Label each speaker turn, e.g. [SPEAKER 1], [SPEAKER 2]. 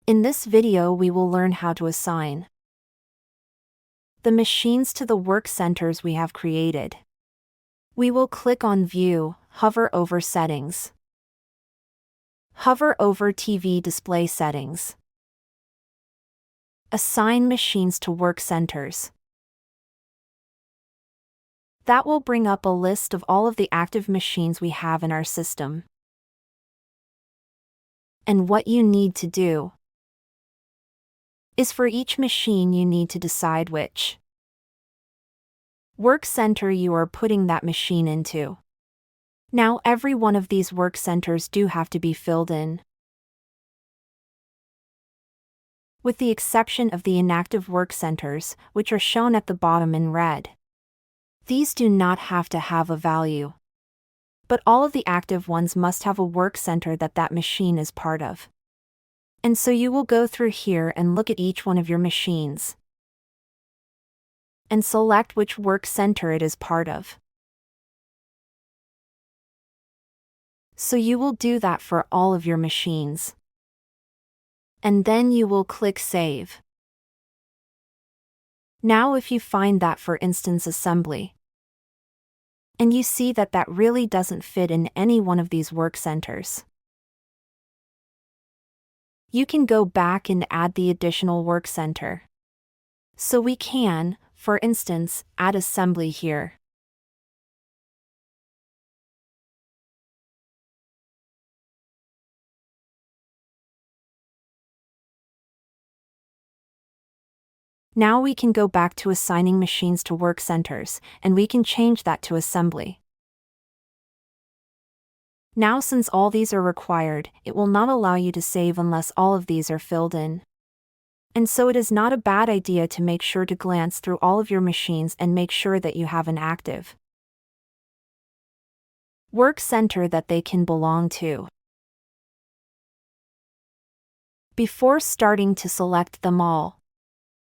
[SPEAKER 1] In this video we will learn how to assign the machines to the work centers we have created. We will click on View, hover over Settings. Hover over TV display settings. Assign machines to work centers. That will bring up a list of all of the active machines we have in our system. And what you need to do is for each machine you need to decide which work center you are putting that machine into. Now every one of these work centers do have to be filled in, with the exception of the inactive work centers, which are shown at the bottom in red. These do not have to have a value, but all of the active ones must have a work center that machine is part of. And so you will go through here and look at each one of your machines and select which work center it is part of. So you will do that for all of your machines. And then you will click Save. Now if you find that, for instance, assembly, and you see that really doesn't fit in any one of these work centers, you can go back and add the additional work center. So we can, for instance, add assembly here. Now we can go back to assigning machines to work centers, and we can change that to assembly. Now since all these are required, it will not allow you to save unless all of these are filled in. And so it is not a bad idea to make sure to glance through all of your machines and make sure that you have an active work center that they can belong to before starting to select them all.